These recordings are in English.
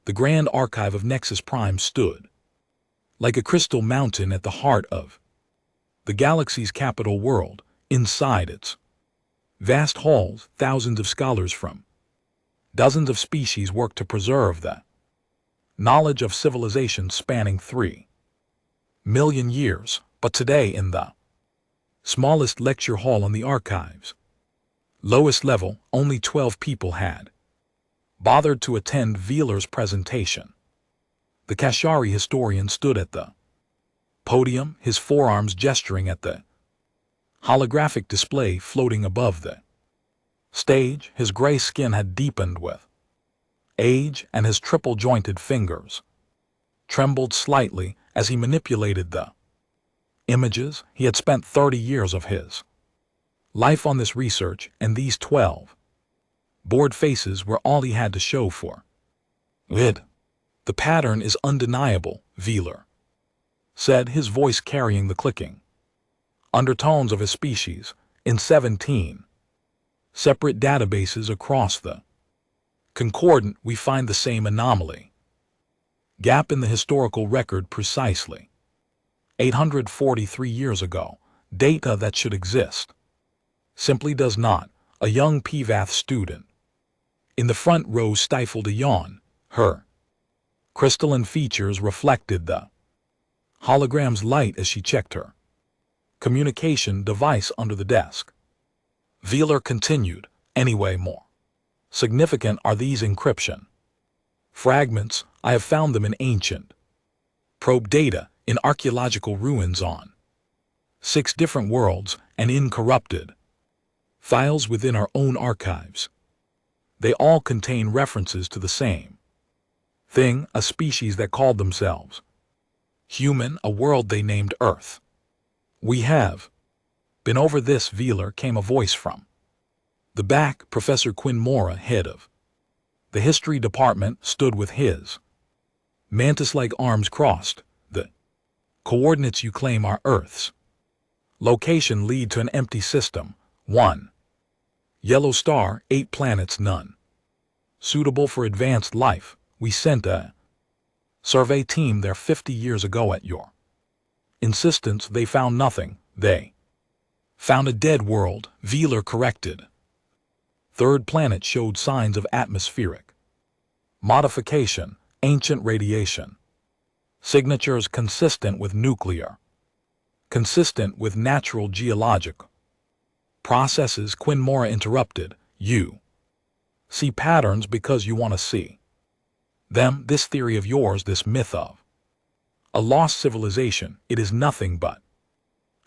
The grand archive of Nexus Prime stood like a crystal mountain at the heart of the galaxy's capital world. Inside its vast halls, thousands of scholars from dozens of species worked to preserve the knowledge of civilizations spanning 3 million years. But today, in the smallest lecture hall on the archive's lowest level, only 12 people had bothered to attend Wheeler's presentation. The Kashari historian stood at the podium, his forearms gesturing at the holographic display floating above the stage. His gray skin had deepened with age, and his triple-jointed fingers trembled slightly as he manipulated the images. He had spent 30 years of his life on this research, and these 12 bored faces were all he had to show for it. The pattern is undeniable, Wheeler said, his voice carrying the clicking undertones of his species. In 17 separate databases across the concordant, we find the same anomaly. Gap in the historical record precisely 843 years ago. Data that should exist simply does not. A young PVATH student in the front row stifled a yawn. Her crystalline features reflected the hologram's light as she checked her communication device under the desk. Wheeler continued, anyway, more significant are these encryption fragments. I have found them in ancient probe data, in archaeological ruins on 6 different worlds, and in corrupted files within our own archives. They all contain references to the same thing, a species that called themselves human, a world they named Earth. We have been over this, Wheeler, came a voice from the back. Professor Quinn Mora, head of the history department, stood with his mantis-like arms crossed. The coordinates you claim are Earth's location lead to an empty system. 1 yellow star, 8 planets, none suitable for advanced life. We sent a survey team there 50 years ago at your insistence. They found nothing. They found a dead world, Wheeler corrected. 3rd planet showed signs of atmospheric modification, ancient radiation signatures consistent with nuclear, consistent with natural geologic processes. Quinn Mora interrupted. You see patterns because you want to see them. This theory of yours, this myth of a lost civilization, it is nothing but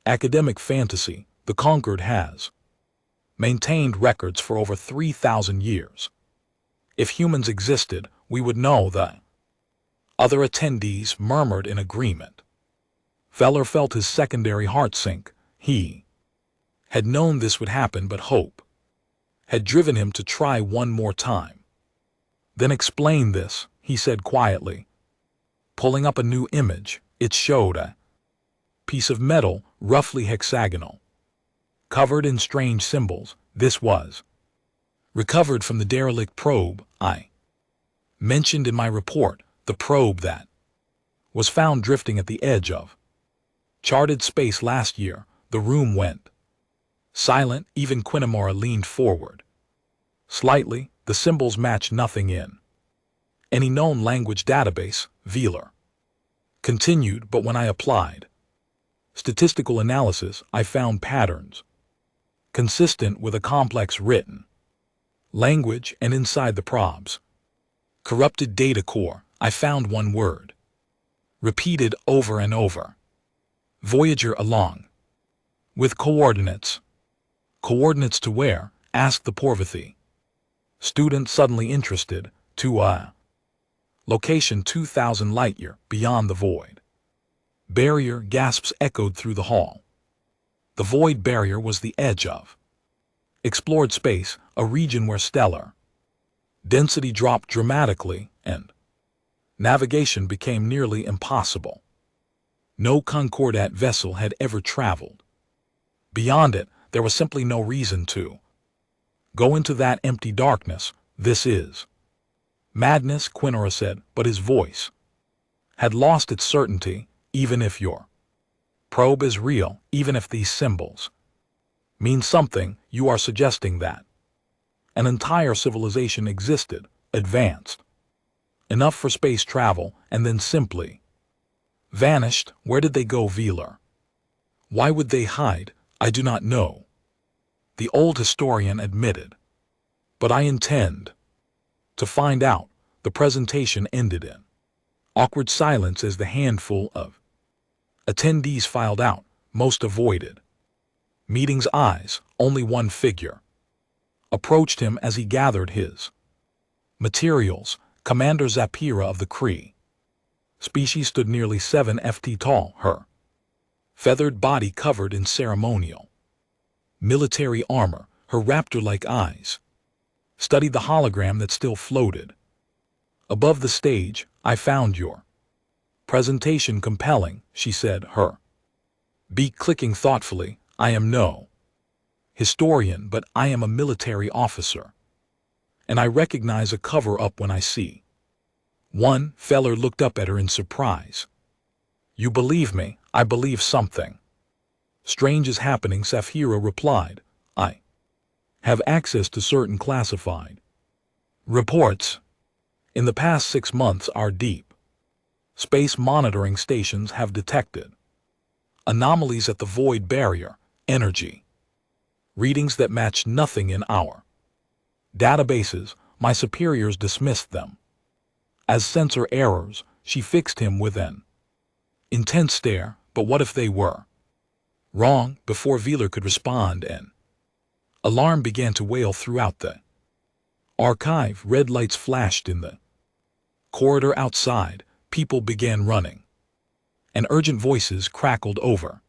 academic fantasy. The conquered has maintained records for over 3,000 years. If humans existed, we would know that. Other attendees murmured in agreement. Feller felt his secondary heart sink. He had known this would happen, but hope had driven him to try one more time. Then explain this, he said quietly, pulling up a new image. It showed a piece of metal, roughly hexagonal, covered in strange symbols. This was recovered from the derelict probe I mentioned in my report, the probe that was found drifting at the edge of charted space last year. The room went silent. Even Quinnamora leaned forward slightly. The symbols matched nothing in any known language database, Wheeler continued, but when I applied statistical analysis, I found patterns consistent with a complex written language, and inside the probe's corrupted data core, I found one word repeated over and over. Voyager, along with coordinates. Coordinates to where? Asked the Porvathy student, suddenly interested. To a location 2,000 light-year beyond the void barrier. Gasps echoed through the hall. The void barrier was the edge of explored space, a region where stellar density dropped dramatically and navigation became nearly impossible. No Concordat vessel had ever traveled beyond it. There was simply no reason to go into that empty darkness. This is Madness, Quinora said, but his voice had lost its certainty. Even if your probe is real, even if these symbols mean something, you are suggesting that an entire civilization existed, advanced enough for space travel, and then simply vanished. Where did they go, Velar? Why would they hide? I do not know, the old historian admitted. But I intend to find out. The presentation ended in awkward silence as the handful of attendees filed out. Most avoided Meeting's eyes. Only one figure approached him as he gathered his materials. Commander Zapira of the Kree species stood nearly 7 feet tall, her feathered body covered in ceremonial military armor. Her raptor-like eyes studied the hologram that still floated above the stage. I found your presentation compelling, she said, her beak clicking thoughtfully. I am no historian, but I am a military officer, and I recognize a cover-up when I see one. Feller looked up at her in surprise. You believe me? I believe something strange is happening, Saphira replied. I have access to certain classified reports. In the past 6 months, our deep space monitoring stations have detected anomalies at the void barrier, energy readings that match nothing in our databases. My superiors dismissed them as sensor errors. She fixed him with an intense stare. But what if they were wrong? Before Velar could respond, an alarm began to wail throughout the archive. Red lights flashed in the corridor outside. People began running, and urgent voices crackled over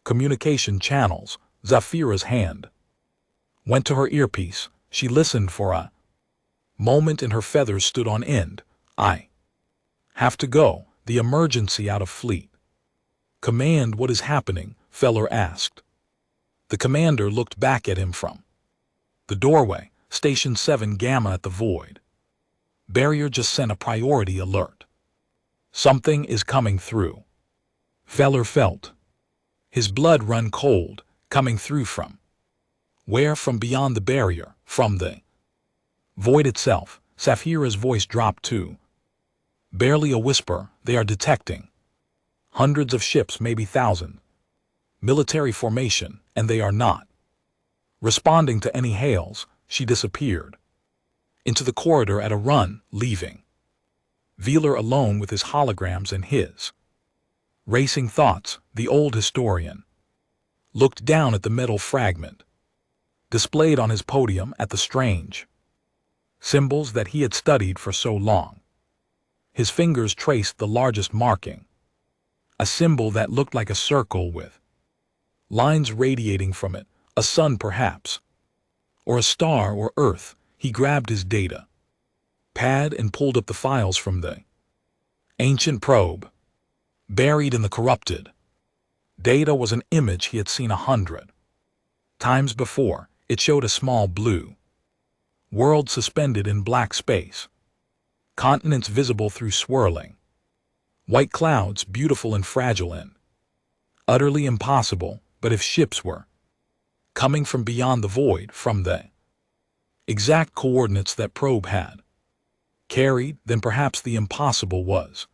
communication channels. Zafira's hand went to her earpiece. She listened for a moment and her feathers stood on end. I have to go. The emergency out of fleet command. What is happening? Feller asked. The commander looked back at him from the doorway. Station 7 Gamma at the void barrier just sent a priority alert. Something is coming through. Feller felt his blood run cold. Coming through from where? From beyond the barrier, from the void itself. Saphira's voice dropped to barely a whisper. They are detecting hundreds of ships, maybe thousands, military formation, and they are not responding to any hails. She disappeared into the corridor at a run, leaving Velar alone with his holograms and his racing thoughts. The old historian looked down at the metal fragment displayed on his podium, at the strange symbols that he had studied for so long. His fingers traced the largest marking, a symbol that looked like a circle with lines radiating from it, a sun perhaps, or a star or Earth. He grabbed his data pad and pulled up the files from the ancient probe. Buried in the corrupted data was an image he had seen 100 times before. It showed a small blue world suspended in black space, continents visible through swirling white clouds, beautiful and fragile and utterly impossible. But if ships were coming from beyond the void, from the exact coordinates that probe had carried, then perhaps the impossible was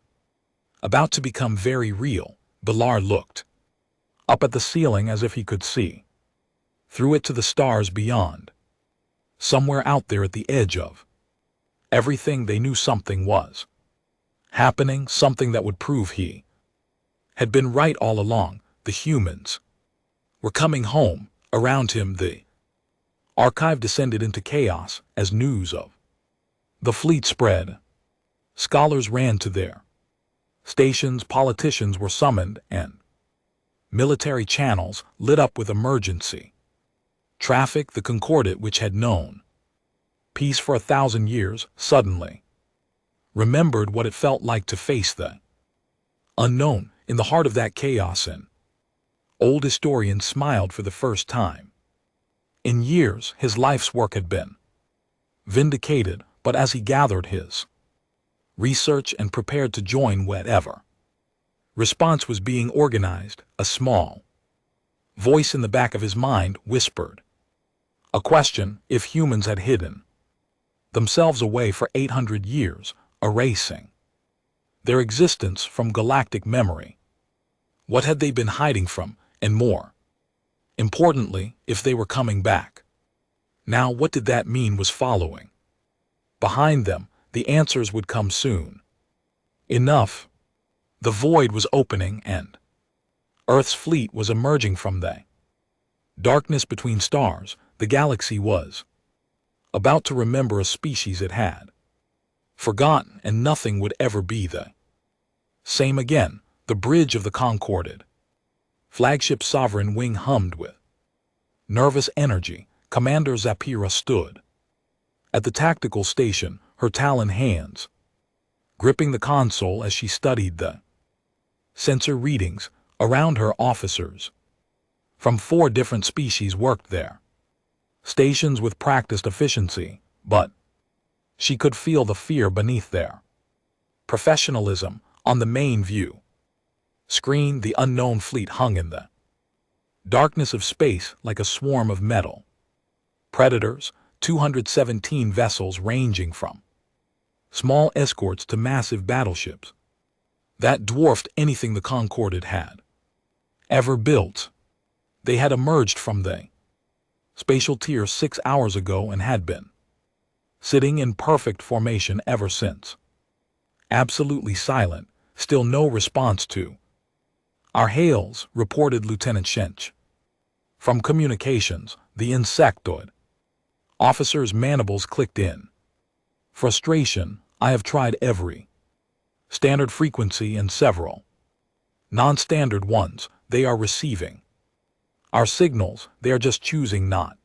about to become very real. Velar looked up at the ceiling as if he could see through it to the stars beyond. Somewhere out there at the edge of everything, they knew something was happening, something that would prove he had been right all along. The humans were coming home. Around him, the archive descended into chaos as news of the fleet spread. Scholars ran to their stations, politicians were summoned, and military channels lit up with emergency traffic. The Concordat, which had known peace for 1,000 years, suddenly remembered what it felt like to face the unknown. In the heart of that chaos, an old historian smiled for the first time in years. His life's work had been vindicated. But as he gathered his research and prepared to join whatever response was being organized, a small voice in the back of his mind whispered a question: if humans had hidden themselves away for 800 years, erasing their existence from galactic memory, what had they been hiding from, and more importantly, if they were coming back? Now, what did that mean was following behind them? The answers would come soon enough. The void was opening, and Earth's fleet was emerging from the darkness between stars. The galaxy was about to remember a species it had forgotten, and nothing would ever be the same again. The bridge of the Concorded flagship Sovereign wing hummed with nervous energy. Commander Zapira stood at the tactical station, her talon hands gripping the console as she studied the sensor readings around her. Officers from 4 different species worked there, stations with practiced efficiency, but she could feel the fear beneath their professionalism. On the main view screen, the unknown fleet hung in the darkness of space like a swarm of metal predators, 217 vessels ranging from small escorts to massive battleships that dwarfed anything the Concorded had ever built. They had emerged from the spatial tier 6 hours ago and had been sitting in perfect formation ever since. Absolutely silent, still no response to our hails, reported Lieutenant Schench. From communications, the insectoid officer's mandibles clicked in frustration. I have tried every standard frequency and several non-standard ones. They are receiving our signals. They are just choosing not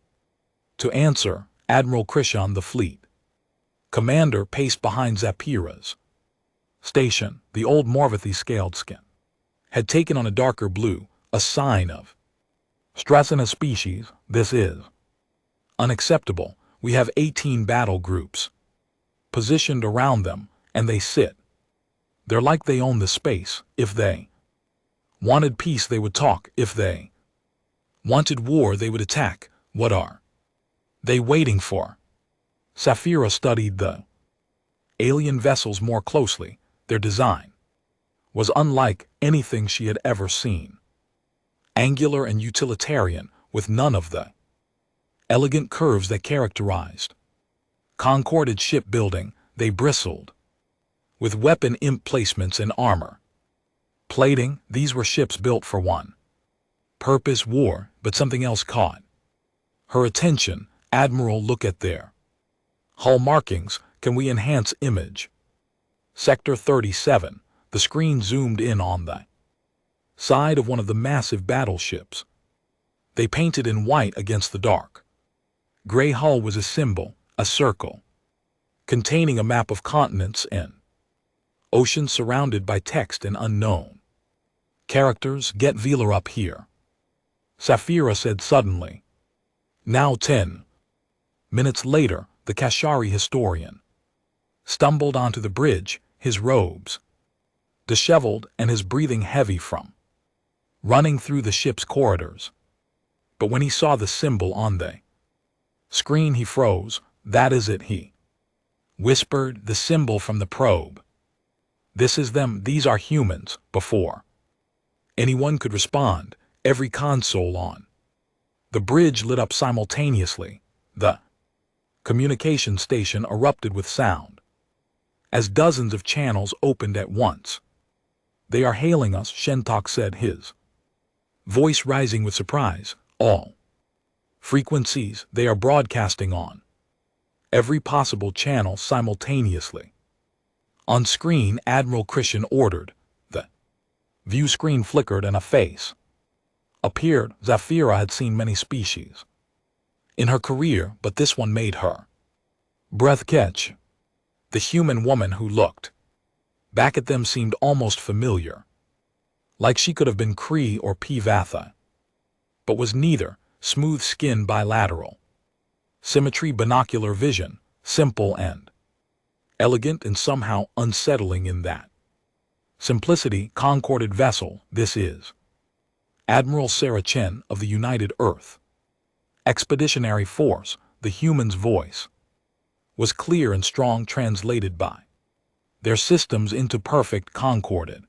to answer. Admiral Krishan, the fleet commander, paced behind Zapira's station. The old Morvathy scaled skin had taken on a darker blue, a sign of stress in a species. This is unacceptable. We have 18 battle groups positioned around them, and they sit. They're like they own the space. If they wanted peace, they would talk. If they wanted war, they would attack. What are they waiting for? Sapphira studied the alien vessels more closely. Their design was unlike anything she had ever seen. Angular and utilitarian, with none of the elegant curves that characterized Concorded shipbuilding. They bristled with weapon emplacements and armor plating. These were ships built for one purpose, war, but something else caught her attention. Admiral, look at their hull markings. Can we enhance image? Sector 37. The screen zoomed in on the side of one of the massive battleships. They painted in white against the dark gray hull was a symbol, a circle containing a map of continents and oceans surrounded by text and unknown characters. Get Velar up here, Sapphira said suddenly. Now 10 minutes later, the Kashari historian stumbled onto the bridge, his robes disheveled and his breathing heavy from running through the ship's corridors. But when he saw the symbol on the screen, he froze. That is it, he whispered. The symbol from the probe. This is them. These are humans. Before anyone could respond, every console on the bridge lit up simultaneously. The communication station erupted with sound as dozens of channels opened at once. They are hailing us, Shentok said, his voice rising with surprise. All frequencies. They are broadcasting on every possible channel simultaneously. On screen, Admiral Krishan ordered. The view screen flickered and a face appeared. Zafira had seen many species in her career, but this one made her breath catch. The human woman who looked back at them seemed almost familiar, like she could have been Kree or Pivatha, but was neither. Smooth skin, bilateral symmetry, binocular vision, simple and Elegant and somehow unsettling in that simplicity. Concorded vessel, this is Admiral Sarah Chen of the United Earth Expeditionary Force. The human's voice was clear and strong, translated by their systems into perfect concorded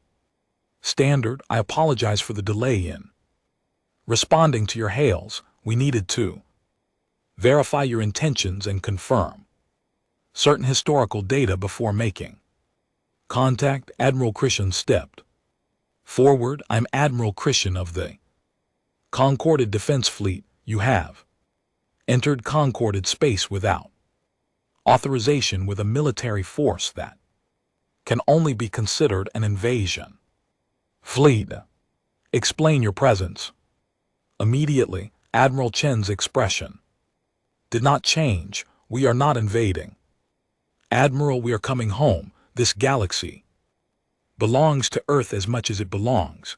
standard. I apologize for the delay in responding to your hails. We needed to verify your intentions and confirm certain historical data before making contact. Admiral Christian stepped forward. I'm Admiral Christian of the Concorded Defense Fleet. You have entered concorded space without authorization with a military force that can only be considered an invasion fleet. Explain your presence. Immediately, Admiral Chen's expression did not change. We are not invading, Admiral. We are coming home. This galaxy belongs to Earth as much as it belongs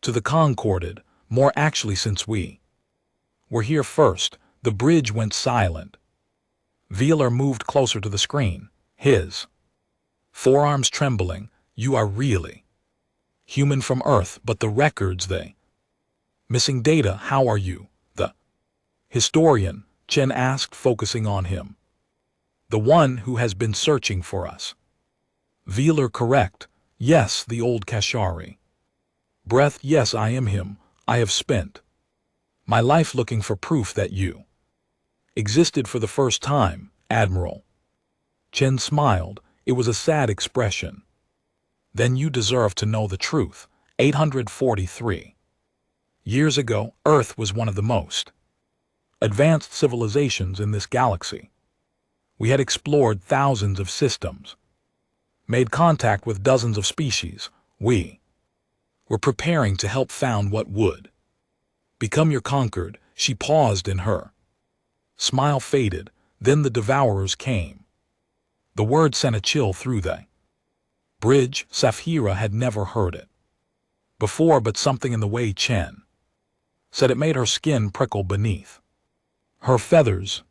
to the Concorded, more actually, since we were here first. The bridge went silent. Veeler moved closer to the screen, his forearms trembling. You are really human from Earth, but the records, they missing data. How are you? The historian, Chen asked, focusing on him. The one who has been searching for us. Veeler, correct. Yes, the old Kashari. Breath, yes, I am him. I have spent my life looking for proof that you existed for the first time, Admiral. Chen smiled. It was a sad expression. Then you deserve to know the truth. 843 years ago, Earth was one of the most advanced civilizations in this galaxy. We had explored thousands of systems, made contact with dozens of species. We were preparing to help found what would become your conquered. She paused, and her smile faded. Then the devourers came. The word sent a chill through the bridge. Safira had never heard it before, but something in the way Chen said it made her skin prickle beneath her feathers.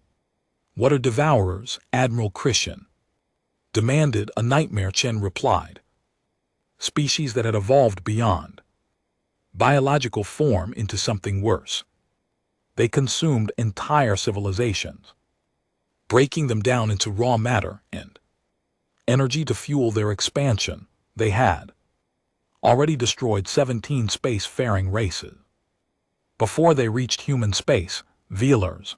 What are devourers? Admiral Christian demanded. A nightmare, Chen replied. Species that had evolved beyond biological form into something worse. They consumed entire civilizations, breaking them down into raw matter and energy to fuel their expansion. They had already destroyed 17 space-faring races before they reached human space. Veeler's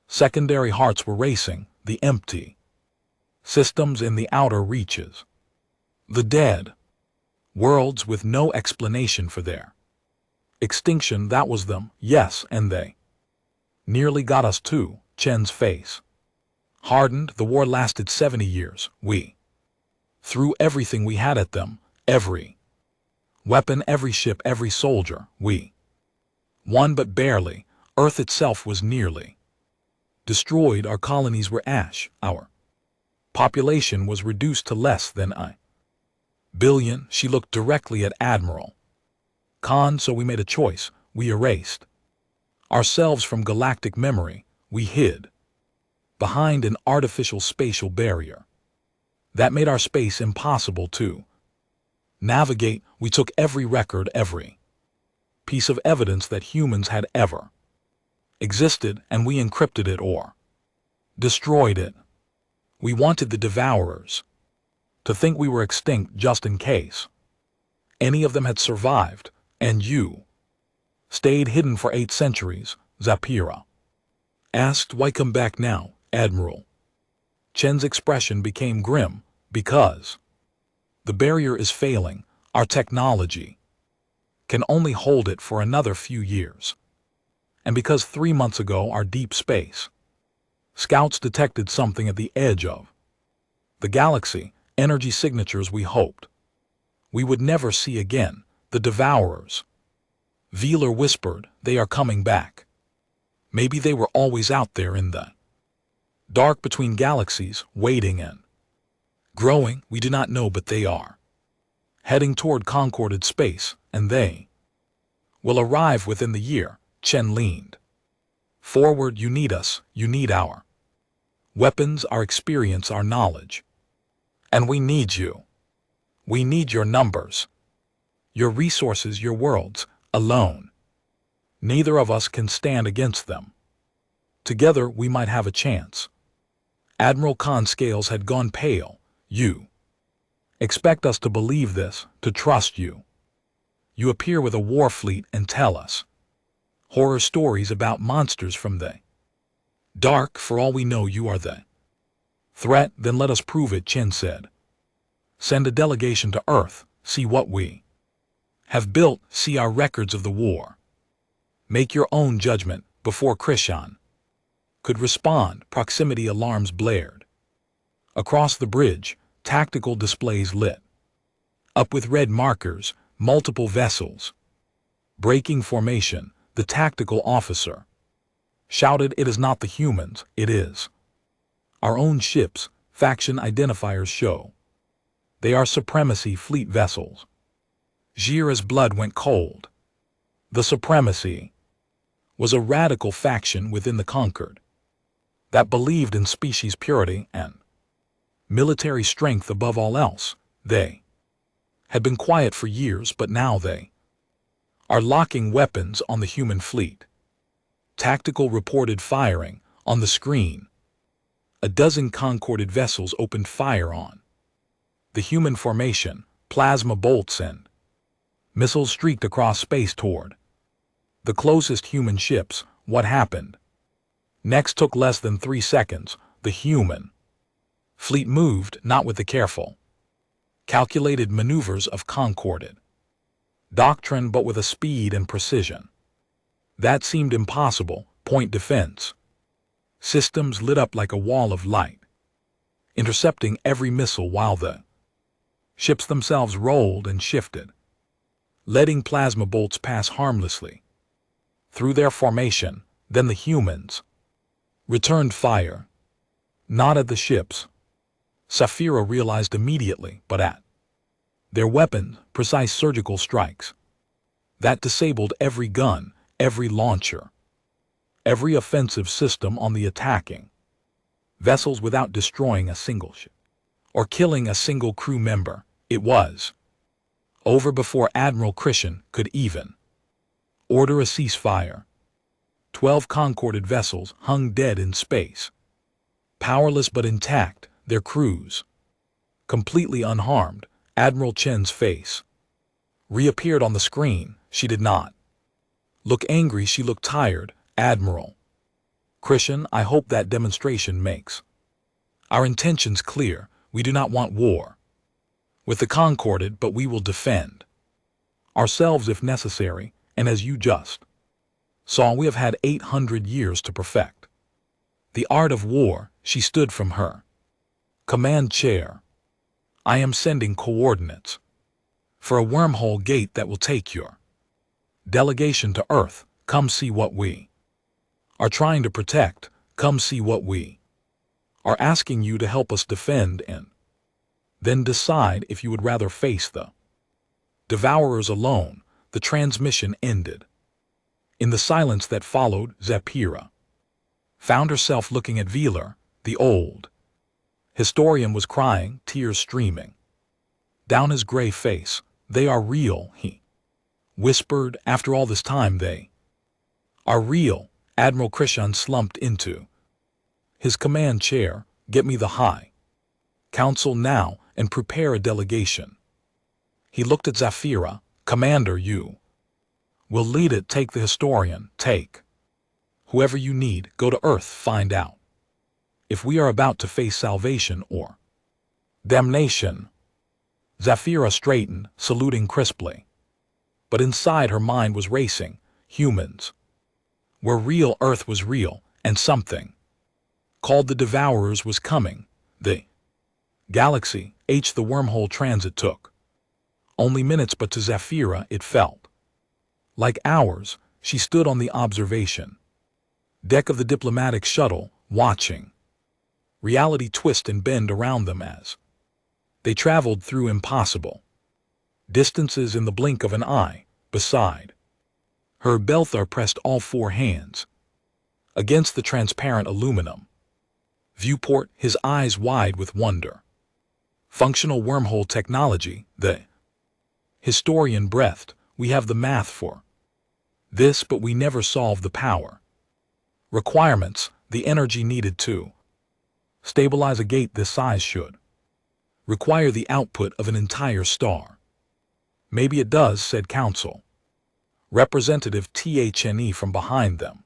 secondary hearts were racing. The empty systems in the outer reaches, the dead worlds with no explanation for their extinction. That was them, yes, and they nearly got us too. Chen's face hardened. The war lasted 70 years. We threw everything we had at them, every weapon, every ship, every soldier. We won, but barely. Earth itself was nearly destroyed. Our colonies were ash. Our population was reduced to less than a billion. She looked directly at Admiral Khan. So we made a choice. We erased ourselves from galactic memory. We hid behind an artificial spatial barrier that made our space impossible to navigate. We took every record, every piece of evidence that humans had ever existed, and we encrypted it or destroyed it. We wanted the devourers to think we were extinct, just in case any of them had survived. And you stayed hidden for 8 centuries, Zapira asked. Why come back now, Admiral? Chen's expression became grim. Because the barrier is failing. Our technology can only hold it for another few years. And because 3 months ago our deep space scouts detected something at the edge of the galaxy, energy signatures we hoped we would never see again. The devourers, Veeler whispered, they are coming back. Maybe they were always out there in the dark between galaxies, waiting and growing. We do not know, but they are heading toward concorded space, and they will arrive within the year. Chen leaned forward. You need us. You need our weapons, our experience, our knowledge. And we need you. We need your numbers, your resources, your worlds. Alone, neither of us can stand against them. Together we might have a chance. Admiral Khan's scales had gone pale. You expect us to believe this, to trust you. You appear with a war fleet and tell us horror stories about monsters from the dark. For all we know, you are the threat. Then let us prove it, Chen said. Send a delegation to Earth, see what we have built, see our records of the war. Make your own judgment. Before Krishan could respond, proximity alarms blared. Across the bridge, tactical displays lit up with red markers, multiple vessels. Breaking formation, the tactical officer shouted, "It is not the humans, it is our own ships." Faction identifiers show they are supremacy fleet vessels. Jira's blood went cold. The supremacy was a radical faction within the conquered that believed in species purity and military strength above all else. They had been quiet for years, but now they are locking weapons on the human fleet. Tactical reported firing on the screen. A dozen concorded vessels opened fire on the human formation. Plasma bolts and missiles streaked across space toward the closest human ships. What happened next took less than 3 seconds. The human fleet moved not with the careful, calculated maneuvers of concorded doctrine, but with a speed and precision that seemed impossible. Point defense systems lit up like a wall of light, intercepting every missile while the ships themselves rolled and shifted, letting plasma bolts pass harmlessly through their formation. Then the humans returned fire, not at the ships. Sapphira realized immediately, but at their weapons, precise surgical strikes that disabled every gun, every launcher, every offensive system on the attacking vessels without destroying a single ship or killing a single crew member. It was over before Admiral Krishan could even order a ceasefire. 12 concorded vessels hung dead in space, powerless but intact, their crews completely unharmed. Admiral Chen's face reappeared on the screen. She did not look angry, she looked tired. Admiral Krishan, I hope that demonstration makes our intentions clear. We do not want war with the concorded, but we will defend ourselves if necessary, and as you just saw, we have had 800 years to perfect the art of war. She stood from her command chair. I am sending coordinates for a wormhole gate that will take your delegation to Earth. Come see what we are trying to protect. Come see what we are asking you to help us defend, and then decide if you would rather face the devourers alone. The transmission ended. In the silence that followed, Sapphira found herself looking at Velar. The old historian was crying, tears streaming down his gray face. They are real, he whispered. After all this time, they are real. Admiral Krishan slumped into his command chair. Get me the High Council now and prepare a delegation. He looked at Sapphira. Commander, you will lead it. Take the historian, take whoever you need, go to Earth, find out if we are about to face salvation or damnation. Sapphira straightened, saluting crisply, but inside her mind was racing. Humans were real, Earth was real, and something called the Devourers was coming. The galaxy, the wormhole transit took only minutes, but to Sapphira it felt like hours. She stood on the observation deck of the diplomatic shuttle, watching reality twist and bend around them as they traveled through impossible distances in the blink of an eye. Beside her, Belthar pressed all 4 hands against the transparent aluminum viewport, his eyes wide with wonder. Functional wormhole technology, the historian breathed. We have the math for this, but we never solved the power. Requirements, the energy needed to stabilize a gate this size should require the output of an entire star. Maybe it does, said Council Representative THNE from behind them.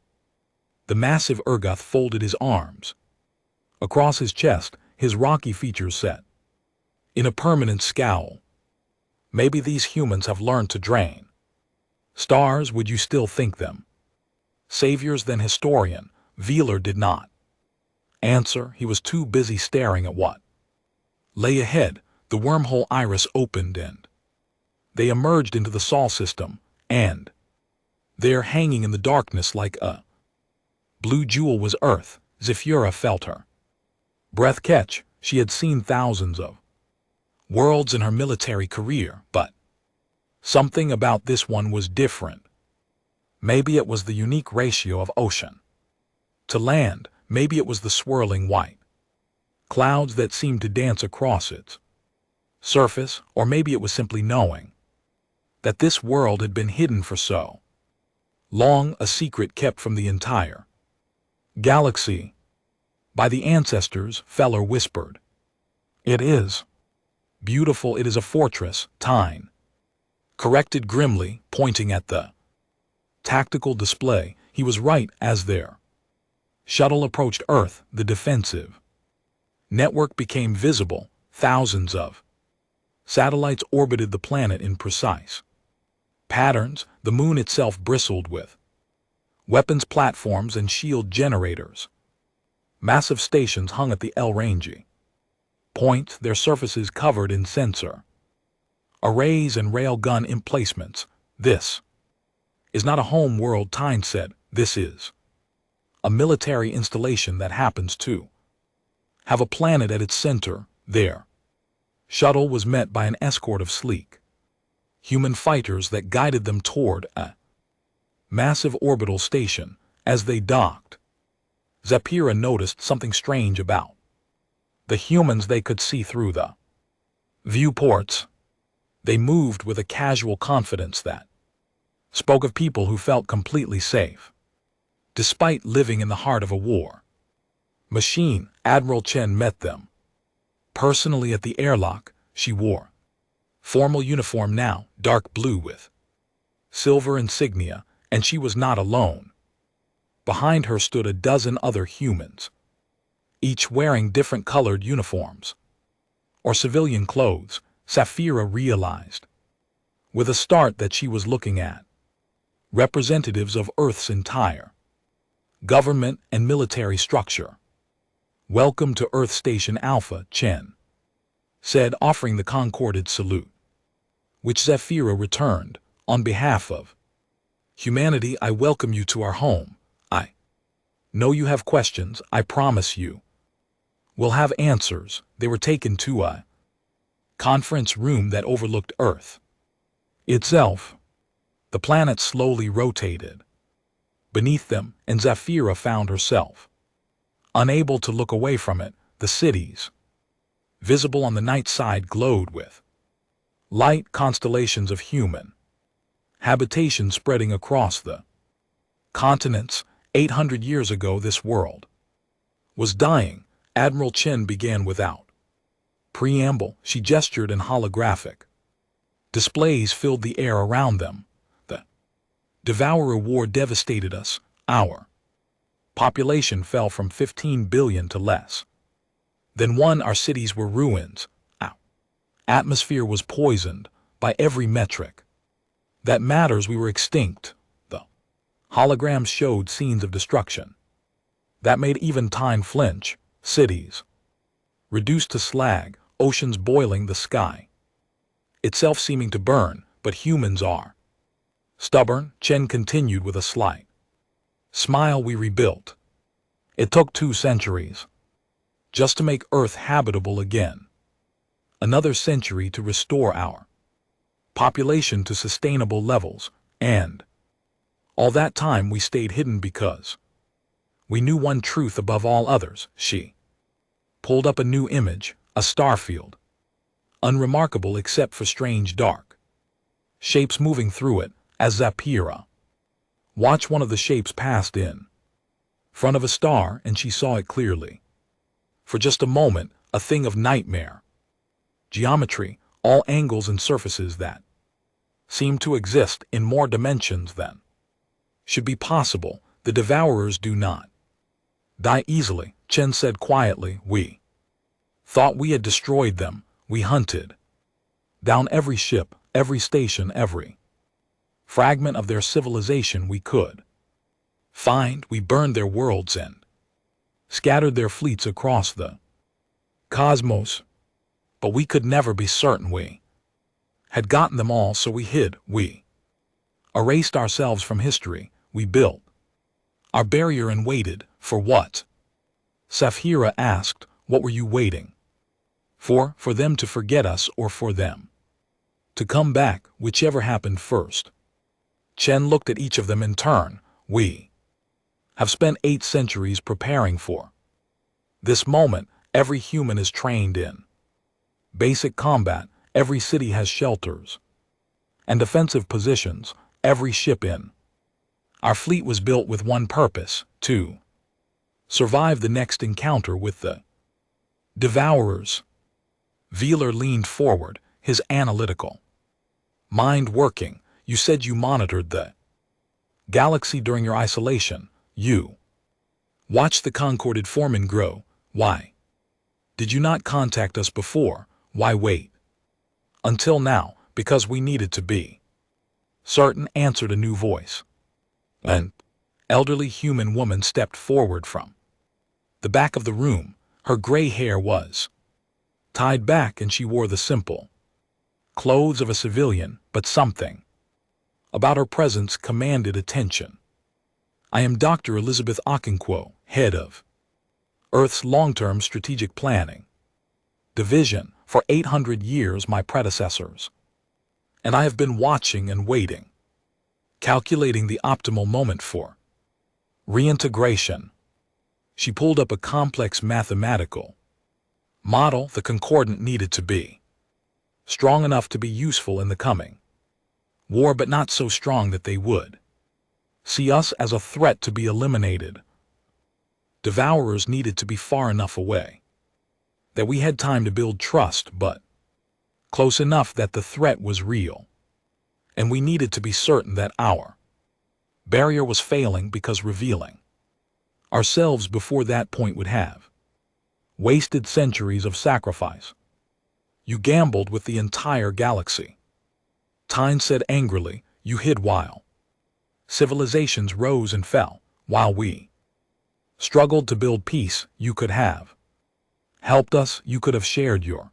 The massive Urgoth folded his arms. Across his chest, his rocky features set in a permanent scowl. Maybe these humans have learned to drain stars. Would you still think them saviors? Then historian Veeler did not answer. He was too busy staring at what lay ahead. The wormhole iris opened and they emerged into the Sol system, and there, hanging in the darkness like a blue jewel, was Earth. Zephyra felt her breath catch. She had seen thousands of worlds in her military career, but something about this one was different. Maybe it was the unique ratio of ocean to land. Maybe it was the swirling white clouds that seemed to dance across its surface, or maybe it was simply knowing that this world had been hidden for so long, a secret kept from the entire galaxy by the ancestors. Feller whispered. It is beautiful. It is a fortress, Tyne corrected grimly, pointing at the tactical display. He was right. As their shuttle approached Earth, the defensive network became visible. Thousands of satellites orbited the planet in precise patterns. The moon itself bristled with weapons platforms and shield generators. Massive stations hung at the L-rangy points, their surfaces covered in sensor arrays and railgun emplacements. This is not a home world, Tyne said. This is a military installation that happens to have a planet at its center. Their shuttle was met by an escort of sleek human fighters that guided them toward a massive orbital station. As they docked, Zephyra noticed something strange about the humans. They could see through the viewports. They moved with a casual confidence that spoke of people who felt completely safe, despite living in the heart of a war machine. Admiral Chen met them personally at the airlock. She wore formal uniform now, dark blue with silver insignia, and she was not alone. Behind her stood a dozen other humans, each wearing different colored uniforms or civilian clothes. Zephyra realized with a start that she was looking at representatives of Earth's entire government and military structure. Welcome to Earth Station Alpha, Chen said, offering the concorded salute, which Zephyra returned. On behalf of humanity, I welcome you to our home. I know you have questions. I promise you we'll have answers. They were taken to a conference room that overlooked Earth itself. The planet slowly rotated beneath them, and Zephyra found herself unable to look away from it. The cities visible on the night side glowed with light, constellations of human habitation spreading across the continents. 800 years ago, this world was dying. Admiral Chen began without preamble. She gestured, and holographic displays filled the air around them. The Devourer War devastated us. Our population fell from 15 billion to less than 1. Our cities were ruins. Our atmosphere was poisoned by every metric that matters. We were extinct. The holograms showed scenes of destruction that made even Tyne flinch. Cities reduced to slag, oceans boiling, the sky itself seeming to burn. But humans are stubborn, Chen continued with a slight smile. We rebuilt. It took 2 centuries just to make Earth habitable again. Another century to restore our population to sustainable levels, and all that time we stayed hidden because we knew one truth above all others. She pulled up a new image, a starfield unremarkable except for strange dark shapes moving through it, as Zapira. Watch one of the shapes passed in front of a star and she saw it clearly. For just a moment, a thing of nightmare geometry, all angles and surfaces that seem to exist in more dimensions than should be possible. The devourers do not die easily, Chen said quietly. We thought we had destroyed them. We hunted down every ship, every station, every fragment of their civilization we could find. We burned their worlds and scattered their fleets across the cosmos. But we could never be certain we had gotten them all, so we hid. We erased ourselves from history. We built our barrier and waited. For what? Sapphira asked. What were you waiting for? For them to forget us or for them to come back, whichever happened first. Chen looked at each of them in turn. We have spent 8 centuries preparing for this moment. Every human is trained in basic combat. Every city has shelters and defensive positions. Every ship in our fleet was built with one purpose: to survive the next encounter with the devourers. Wheeler leaned forward, his analytical mind working. You said you monitored the galaxy during your isolation. You watched the concorded foreman grow. Why did you not contact us before? Why wait until now? Because we needed to be certain, answered a new voice. An elderly human woman stepped forward from the back of the room. Her gray hair was tied back and she wore the simple clothes of a civilian, but something about her presence commanded attention. I am Dr. Elizabeth Okonkwo, head of Earth's long-term strategic planning division. For 800 years, my predecessors and I have been watching and waiting, calculating the optimal moment for reintegration. She pulled up a complex mathematical model. The concordant needed to be strong enough to be useful in the coming war, but not so strong that they would see us as a threat to be eliminated. Devourers needed to be far enough away that we had time to build trust, but close enough that the threat was real. And we needed to be certain that our barrier was failing, because revealing ourselves before that point would have wasted centuries of sacrifice. You gambled with the entire galaxy, Tyne said angrily. You hid while civilizations rose and fell, while we struggled to build peace. You could have helped us. You could have shared your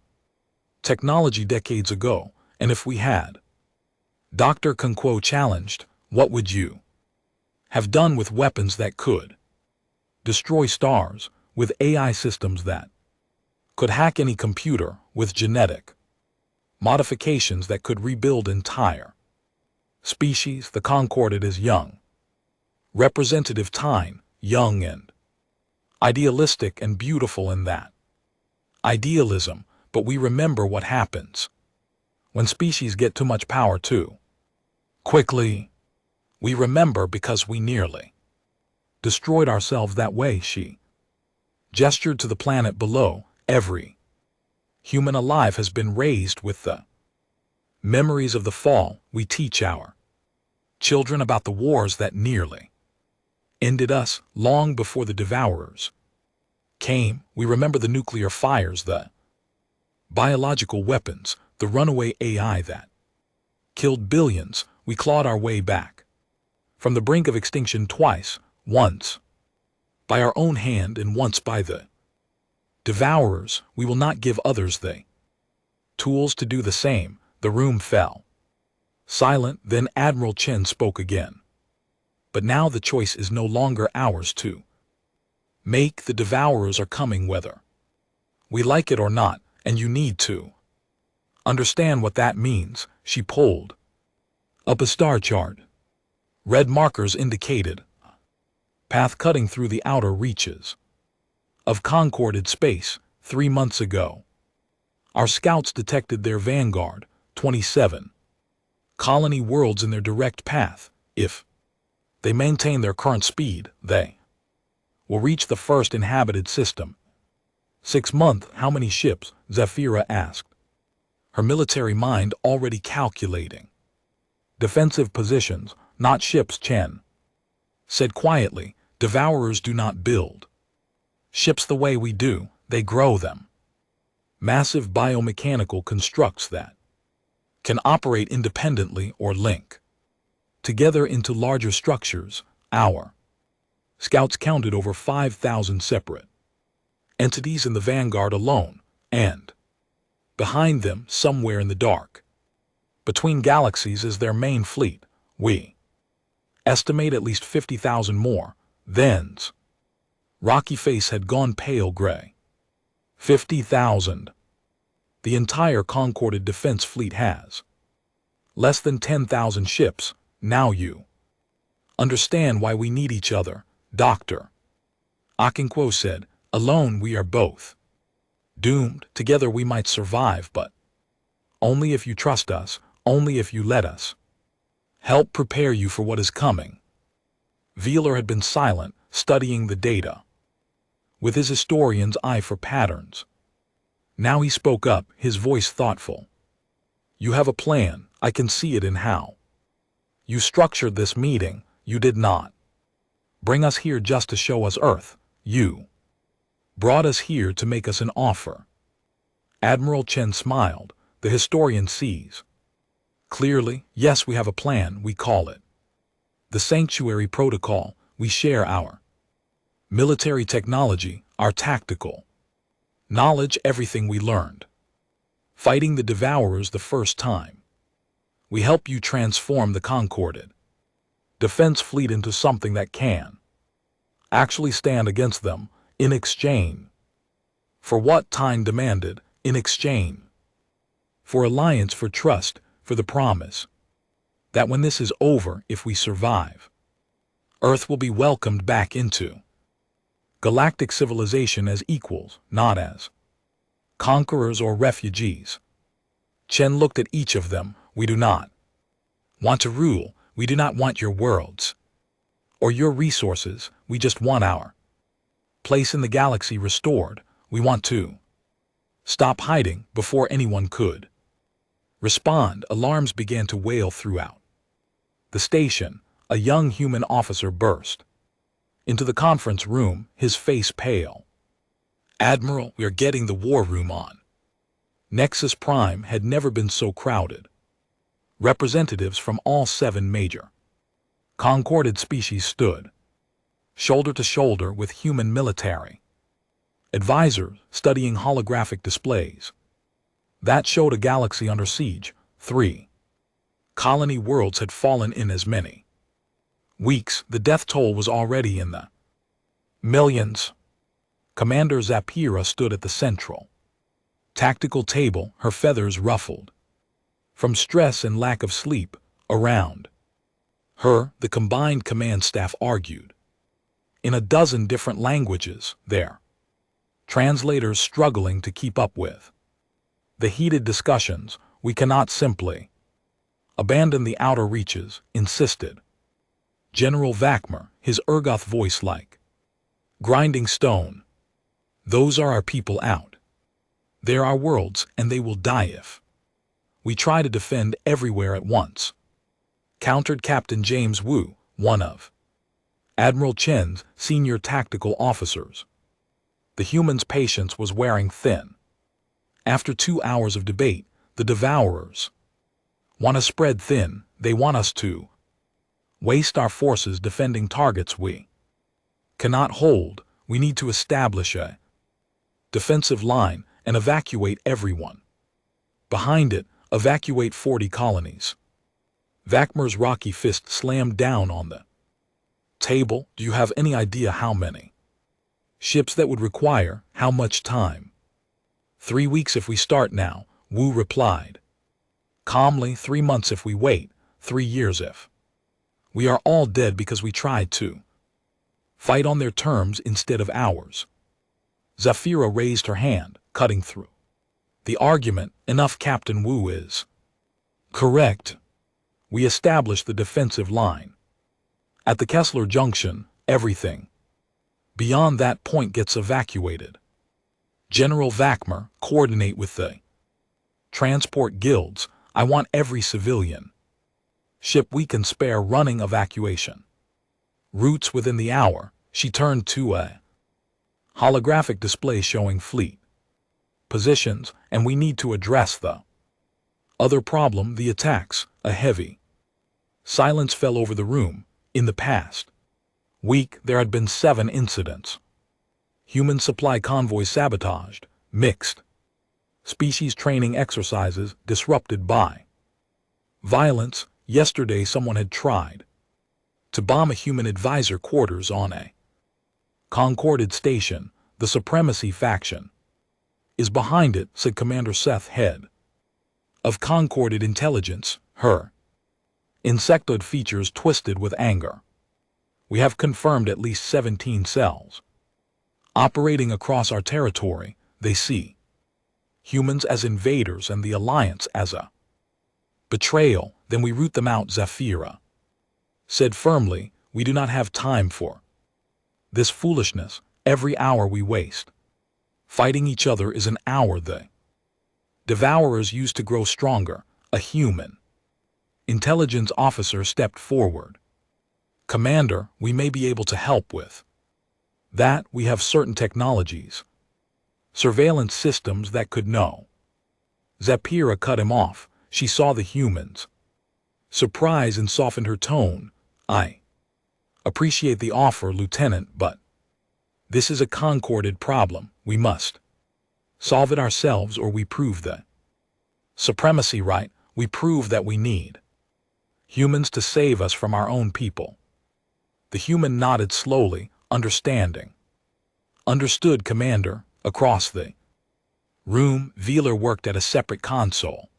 technology decades ago. And if we had, Dr. Okonkwo challenged, what would you have done with weapons that could destroy stars, with AI systems that could hack any computer, with genetic modifications that could rebuild entire species? The concordant is young. Representative Tyne, young and idealistic and beautiful in that idealism, but we remember what happens when species get too much power too quickly. We remember because we nearly destroyed ourselves that way. She gestured to the planet below. Every human alive has been raised with the memories of the fall. We teach our children about the wars that nearly ended us long before the devourers came. We remember the nuclear fires, the biological weapons, the runaway AI that killed billions. We clawed our way back from the brink of extinction twice, once by our own hand and once by the devourers. We will not give others the tools to do the same. The room fell silent. Then Admiral Chen spoke again. But now the choice is no longer ours to make. The devourers are coming whether we like it or not, and you need to understand what that means. She pulled up a star chart. Red markers indicated a path cutting through the outer reaches of concorded space. 3 months ago, Our scouts detected their vanguard, 27 colony worlds in their direct path. If they maintain their current speed, they will reach the first inhabited system. 6 months. How many ships? Zafira asked, her military mind already calculating. Defensive positions, not ships. Chen said quietly, devourers do not build ships the way we do, they grow them. Massive biomechanical constructs that can operate independently or link together into larger structures. Our scouts counted over 5,000 separate entities in the vanguard alone, and behind them, somewhere in the dark, between galaxies, is their main fleet. We estimate at least 50,000 more. Then's rocky face had gone pale gray. 50,000. The entire Concorded defense fleet has less than 10,000 ships. Now you understand why we need each other, Dr. Okonkwo said. Alone we are both doomed. Together we might survive, but only if you trust us, only if you let us help prepare you for what is coming. Veeler had been silent, studying the data with his historian's eye for patterns. Now he spoke up, his voice thoughtful. You have a plan, I can see it in how you structured this meeting. You did not bring us here just to show us Earth. You brought us here to make us an offer. Admiral Chen smiled. The historian sees clearly. Yes, we have a plan. We call it the Sanctuary Protocol. We share our military technology, our tactical knowledge, everything we learned fighting the Devourers the first time. We help you transform the Concorded defense fleet into something that can actually stand against them. In exchange for what time demanded, in exchange for alliance, for trust, for the promise that when this is over, if we survive, Earth will be welcomed back into galactic civilization as equals, not as conquerors or refugees. Chen looked at each of them. We do not want to rule. We do not want your worlds or your resources. We just want our place in the galaxy restored. We want to stop hiding before anyone could respond. Alarms began to wail throughout the station. A young human officer burst into the conference room, his face pale. Admiral, we are getting the war room on. Nexus Prime had never been so crowded. Representatives from all 7 major Concorded species stood shoulder to shoulder with human military advisors studying holographic displays that showed a galaxy under siege. 3 colony worlds had fallen in as many weeks. The death toll was already in the millions. Commander Zapira stood at the central tactical table, her feathers ruffled from stress and lack of sleep. Around her, the combined command staff argued in a dozen different languages, their translators struggling to keep up with the heated discussions. We cannot simply abandon the outer reaches, insisted General Vakmer, his Urgoth voice like grinding stone. Those are our people out. They're our worlds, and they will die if we try to defend everywhere at once, countered Captain James Wu, one of Admiral Chen's senior tactical officers. The humans' patience was wearing thin. After 2 hours of debate, the Devourers want to spread thin. They want us to waste our forces defending targets we cannot hold. We need to establish a defensive line and evacuate everyone behind it. Evacuate 40 colonies. Vakmer's rocky fist slammed down on the table. Do you have any idea how many ships that would require? How much time? 3 weeks if we start now, Wu replied calmly. 3 months if we wait. 3 years if we are all dead because we tried to fight on their terms instead of ours. Zafira raised her hand, cutting through The argument, enough Captain Wu, is correct. We establish the defensive line. At the Kessler Junction, everything beyond that point gets evacuated. General Vacmer, coordinate with the transport guilds. I want every civilian ship we can spare running evacuation routes within the hour. She turned to a holographic display showing fleet positions, and we need to address the other problem, the attacks. A heavy silence fell over the room. In the past week, there had been 7 incidents. Human supply convoys sabotaged, mixed species training exercises disrupted by violence. Yesterday, someone had tried to bomb a human advisor quarters on a Concorded station. The Supremacy faction is behind it, said Commander Seth, head of Concorded Intelligence. Her insectoid features twisted with anger. We have confirmed at least 17 cells operating across our territory. They see humans as invaders and the Alliance as a betrayal. Then we root them out, Zafira said firmly. We do not have time for this foolishness. Every hour we waste fighting each other is an hour the Devourers used to grow stronger. A human intelligence officer stepped forward. Commander, we may be able to help with that. We have certain technologies, surveillance systems that could know. Zafira cut him off. She saw the humans' surprise and softened her tone. I appreciate the offer, Lieutenant, but this is a concorded problem. We must solve it ourselves, or we prove the supremacy right. We prove that we need humans to save us from our own people. The human nodded slowly, understanding. Understood, Commander. Across the room, Veeler worked at a separate console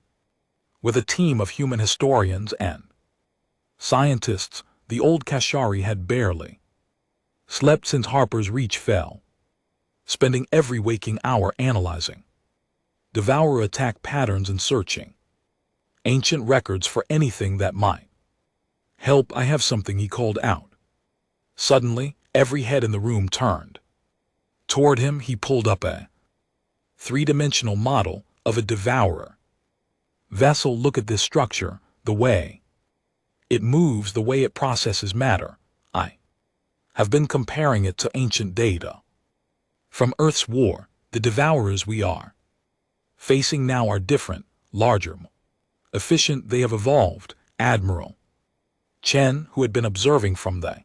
with a team of human historians and scientists. The old Kashari had barely slept since Harper's Reach fell, spending every waking hour analyzing Devourer attack patterns and searching ancient records for anything that might help. I have something, he called out. Suddenly, every head in the room turned toward him. He pulled up a 3-dimensional model of a Devourer vessel. Look at this structure, the way it moves, the way it processes matter. I have been comparing it to ancient data from Earth's war. The Devourers we are facing now are different, larger, more efficient. They have evolved. Admiral Chen, who had been observing from the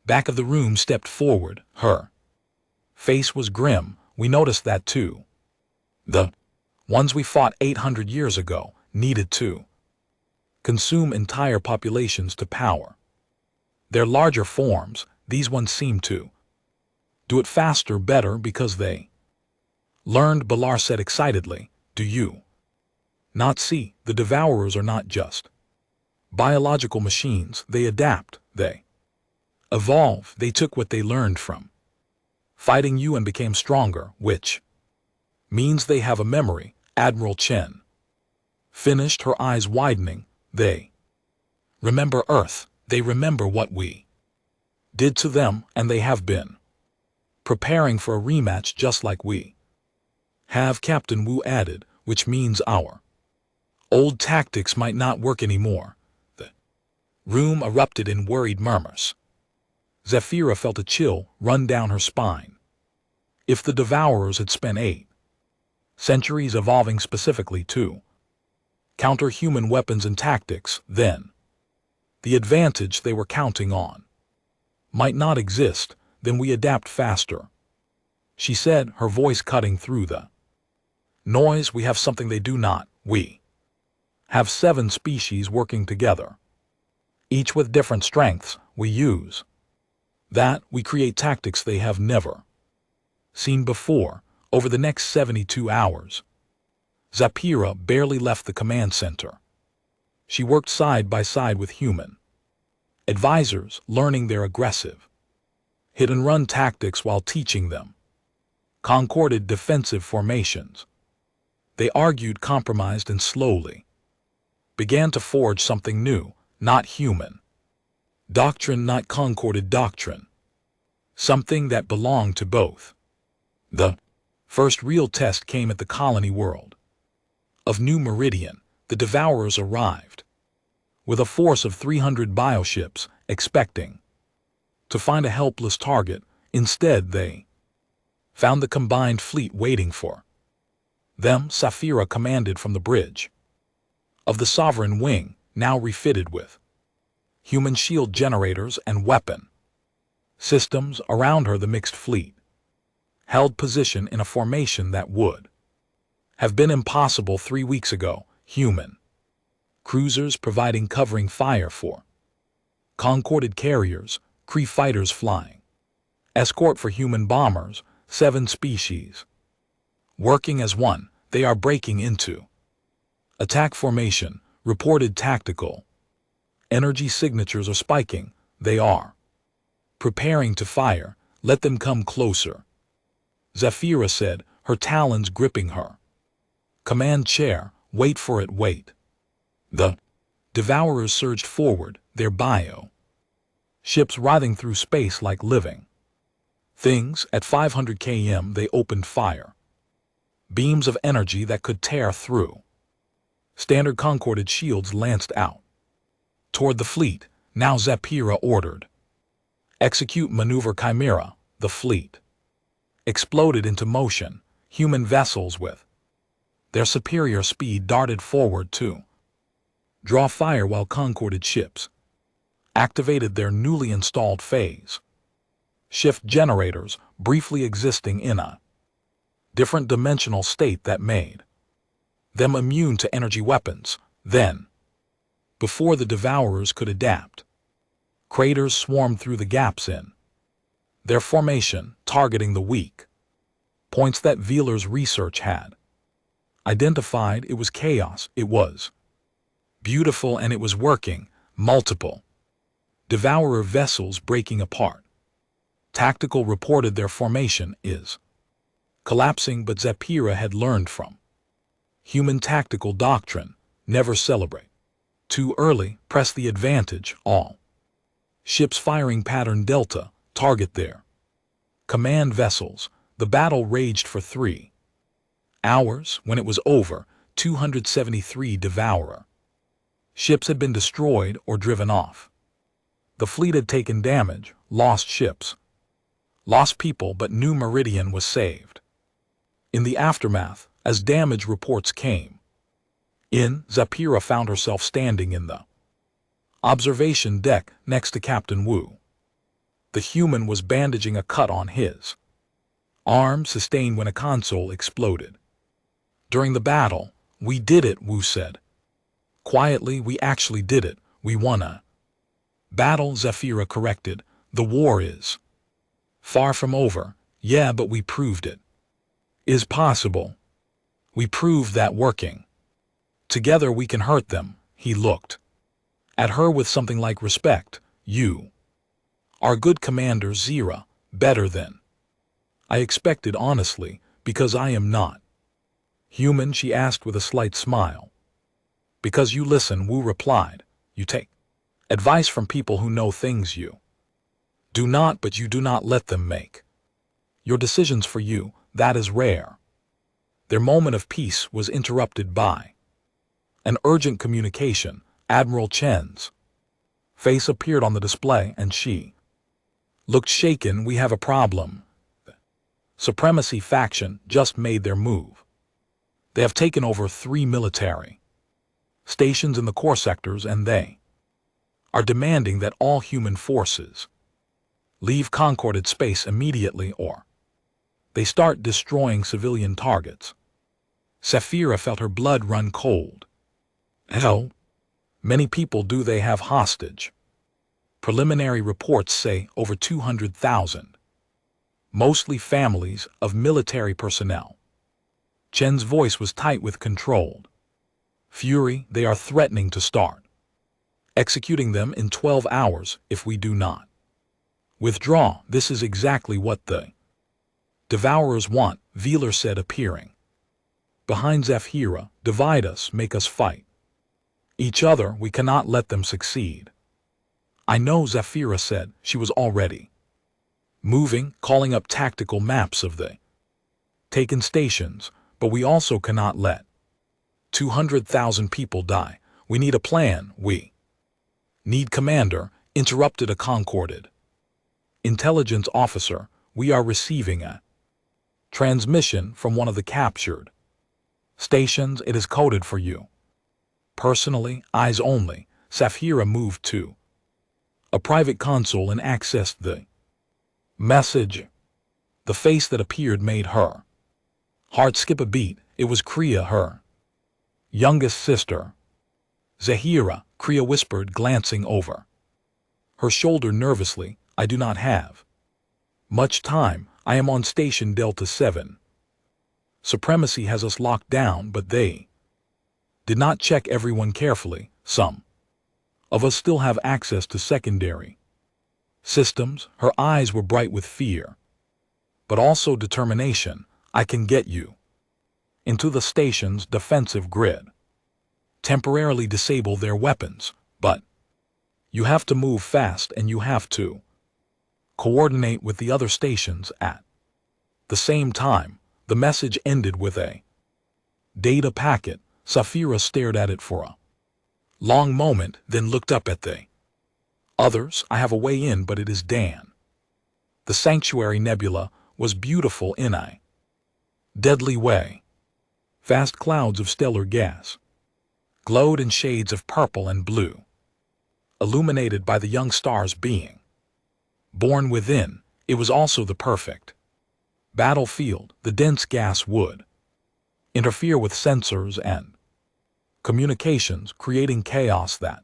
back of the room, stepped forward. Her face was grim. We noticed that too. The ones we fought 800 years ago needed to consume entire populations to power their larger forms. These ones seem to do it faster, better, because they learned, Balar said excitedly. Do you not see? The Devourers are not just biological machines. They adapt, they evolve. They took what they learned from fighting you and became stronger, which means they have a memory. Admiral Chen finished, her eyes widening. They remember Earth. They remember what we did to them, and they have been preparing for a rematch just like we have, Captain Wu added, which means our old tactics might not work anymore. The room erupted in worried murmurs. Zafira felt a chill run down her spine. If the Devourers had spent 8 centuries evolving specifically to counter human weapons and tactics, then the advantage they were counting on might not exist. Then we adapt faster, she said, her voice cutting through the noise. We have something they do not. We have 7 species working together, each with different strengths. We use that. We create tactics they have never seen before. Over the next 72 hours, Zafira barely left the command center. She worked side by side with human advisors, learning their aggressive hit-and-run tactics while teaching them concorded defensive formations. They argued, compromised, and slowly began to forge something new, not human. Doctrine, not concorded doctrine. Something that belonged to both. The first real test came at the colony world of New Meridian. The Devourers arrived with a force of 300 bioships, expecting to find a helpless target. Instead, they found the combined fleet waiting for them. Saphira commanded from the bridge of the Sovereign Wing, now refitted with human shield generators and weapon systems around her. The mixed fleet held position in a formation that would have been impossible 3 weeks ago. Human cruisers providing covering fire for concorded carriers, Kree fighters flying escort for human bombers. 7 species working as one. They are breaking into attack formation. Reported tactical energy signatures are spiking. They are preparing to fire. Let them come closer, Zephyra said, her talons gripping her command chair. Wait for it, wait. The Devourers surged forward, their bio ships writhing through space like living things. At 500 km they opened fire. Beams of energy that could tear through standard concorded shields lanced out toward the fleet. Now Zephyra ordered, execute maneuver Chimera. The fleet exploded into motion. Human vessels with their superior speed darted forward to draw fire, while concorded ships activated their newly installed phase shift generators, briefly existing in a different dimensional state that made them immune to energy weapons. Then, before the Devourers could adapt, craters swarmed through the gaps in their formation, targeting the weak points that Veeler's research had identified. It was chaos. It was beautiful, and it was working. Multiple Devourer vessels breaking apart. Tactical reported their formation is collapsing, but Zephyra had learned from human tactical doctrine: never celebrate too early, press the advantage. All ships firing pattern Delta, target their command vessels. The battle raged for 3 hours. When it was over, 273 Devourer ships had been destroyed or driven off. The fleet had taken damage, lost ships, lost people, but New Meridian was saved. In the aftermath, as damage reports came in, Zephyra found herself standing in the observation deck next to Captain Wu. The human was bandaging a cut on his arm sustained when a console exploded. During the battle, we did it, Wu said quietly. We actually did it. We won a battle, Zephyra corrected. The war is far from over. Yeah, but we proved it is possible. We proved that working together we can hurt them. He looked at her with something like respect. You are good commander, Zira, better than I expected, honestly, because I am not human, she asked with a slight smile. Because you listen, Wu replied. You take advice from people who know things you do not, but you do not let them make your decisions for you. That is rare. Their moment of peace was interrupted by an urgent communication. Admiral Chen's face appeared on the display, and she looked shaken. We have a problem. The Supremacy faction just made their move. They have taken over 3 military stations in the core sectors, and they are demanding that all human forces leave concorded space immediately, or they start destroying civilian targets. Zephyra felt her blood run cold. How many people do they have hostage? Preliminary reports say over 200,000. Mostly families of military personnel. Chen's voice was tight with controlled fury. They are threatening to start executing them in 12 hours if we do not withdraw. This is exactly what the Devourers want, Veeler said, appearing behind Zephyra, divide us, make us fight. Each other, we cannot let them succeed. I know, Zephyra said. She was already moving, calling up tactical maps of the taken stations, but we also cannot let 200,000 people die. We need a plan, we need commander, interrupted a concorded intelligence officer. We are receiving a transmission from one of the captured stations. It is coded for you. Personally, eyes only, Zephyra moved to a private console and accessed the message. The face that appeared made her heart skip a beat. It was Kriya, her youngest sister. Zahira, Kriya whispered, glancing over her shoulder nervously. I do not have much time. I am on station Delta 7. Supremacy has us locked down, but they did not check everyone carefully. Some of us still have access to secondary systems. Her eyes were bright with fear, but also determination. I can get you into the station's defensive grid, temporarily disable their weapons, but you have to move fast and you have to coordinate with the other stations at the same time. The message ended with a data packet. Zephyra stared at it for a long moment, then looked up at the others. I have a way in, but it is Dan. The Sanctuary Nebula was beautiful in a deadly way. Vast clouds of stellar gas glowed in shades of purple and blue, illuminated by the young stars being born within. It was also the perfect battlefield. The dense gas would interfere with sensors and communications, creating chaos that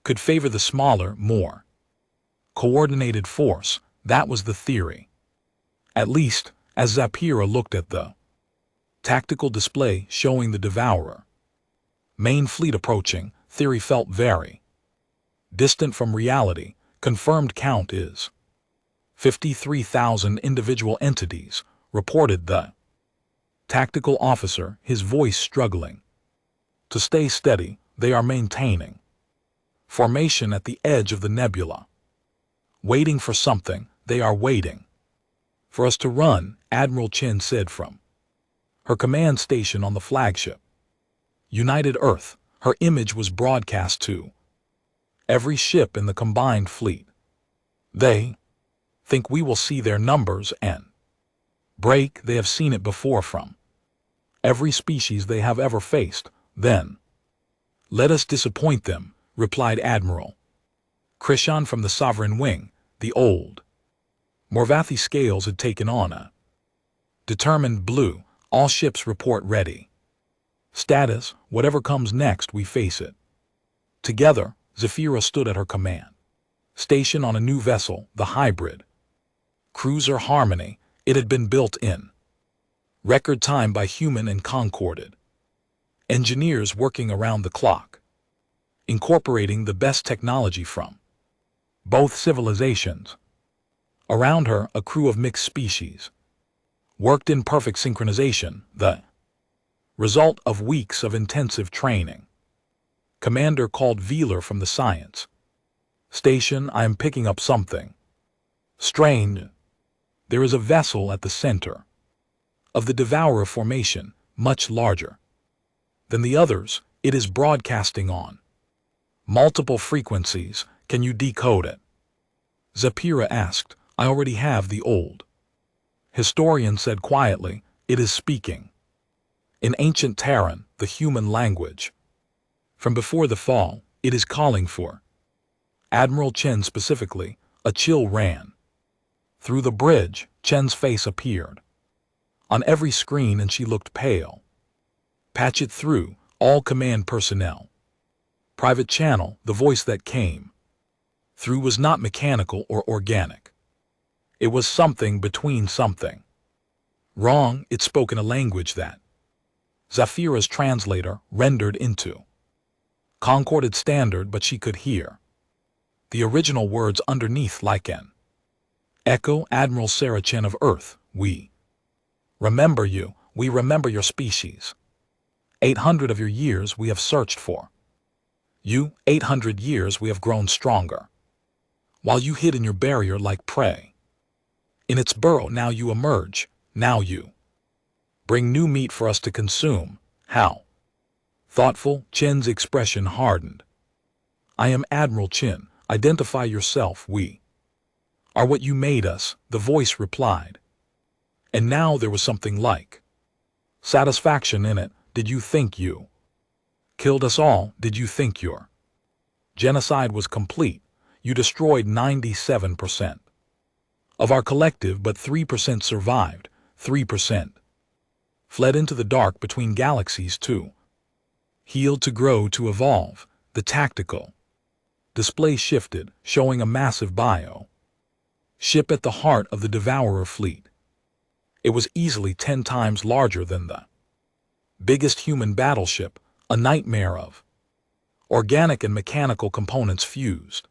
could favor the smaller, more coordinated force. That was the theory. At least, as Zephyra looked at the tactical display showing the Devourer main fleet approaching, theory felt very distant from reality. Confirmed count is 53,000 individual entities, reported the tactical officer, his voice struggling to stay steady. They are maintaining formation at the edge of the nebula, waiting for something. They are waiting for us to run, Admiral Chen said from her command station on the flagship United Earth. Her image was broadcast to every ship in the combined fleet. They think we will see their numbers and break. They have seen it before from every species they have ever faced. Then let us disappoint them, replied Admiral Krishan from the Sovereign Wing. The old Morvathi scales had taken on a determined blue. All ships report ready. Status, whatever comes next, we face it together. Zephyra stood at her command station on a new vessel, the hybrid cruiser Harmony. It had been built in record time by human and concorded engineers working around the clock, incorporating the best technology from both civilizations. Around her, a crew of mixed species worked in perfect synchronization, the result of weeks of intensive training. Commander called Veeler from the science station. I am picking up something strange. There is a vessel at the center of the Devourer formation, much larger than the others. It is broadcasting on multiple frequencies. Can you decode it? Zephyra asked. I already have. The old historian said quietly. It is speaking in ancient Terran, the human language. From before the fall, it is calling for Admiral Chen specifically. A chill ran through the bridge. Chen's face appeared on every screen and she looked pale. Patch it through, all command personnel. Private channel. The voice that came through was not mechanical or organic. It was something between something wrong. It spoke in a language that Zephyra's translator rendered into concorded standard, but she could hear the original words underneath like an echo. Admiral Sarah Chen of Earth, we remember you. We remember your species. 800 of your years we have searched for. You, 800 years we have grown stronger. While you hid in your barrier like prey. In its burrow now you emerge, now you bring new meat for us to consume. How? Thoughtful, Chin's expression hardened. I am Admiral Chin, identify yourself, we are what you made us, the voice replied. And now there was something like satisfaction in it. Did you think you killed us all? Did you think your genocide was complete? You destroyed 97% of our collective, but 3% survived. 3% fled into the dark between galaxies too. Healed to grow, to evolve. The tactical display shifted, showing a massive bio ship at the heart of the Devourer fleet. It was easily 10 times larger than the biggest human battleship, a nightmare of organic and mechanical components fused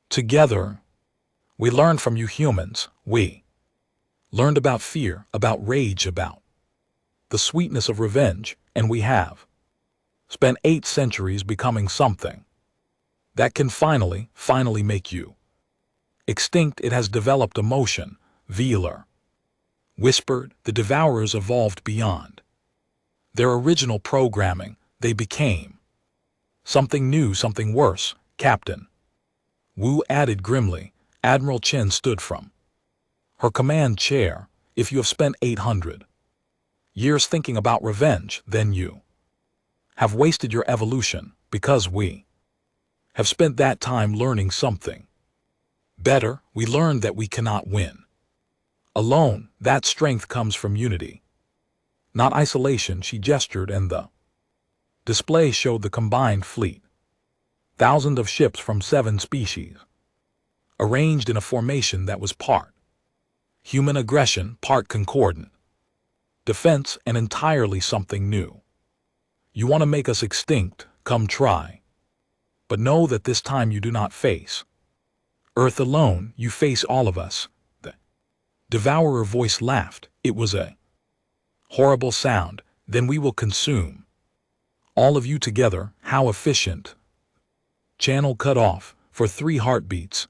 together. We learned from you humans. We learned about fear, about rage, about the sweetness of revenge, and we have spent 8 centuries becoming something that can finally make you extinct. It has developed emotion, Veeler whispered. The Devourers evolved beyond their original programming. They became something new, something worse, Captain Wu added grimly. Admiral Chen stood from her command chair. If you have spent 800 years thinking about revenge, then you have wasted your evolution, because we have spent that time learning something better. We learned that we cannot win alone. That strength comes from unity, not isolation. She gestured, and the display showed the combined fleet. Thousands of ships from 7 species, arranged in a formation that was part human aggression, part concordant defense, and entirely something new. You want to make us extinct? Come try. But know that this time you do not face Earth alone, you face all of us. The Devourer voice laughed. It was a horrible sound. Then we will consume all of you together. How efficient. Channel cut off for 3 heartbeats.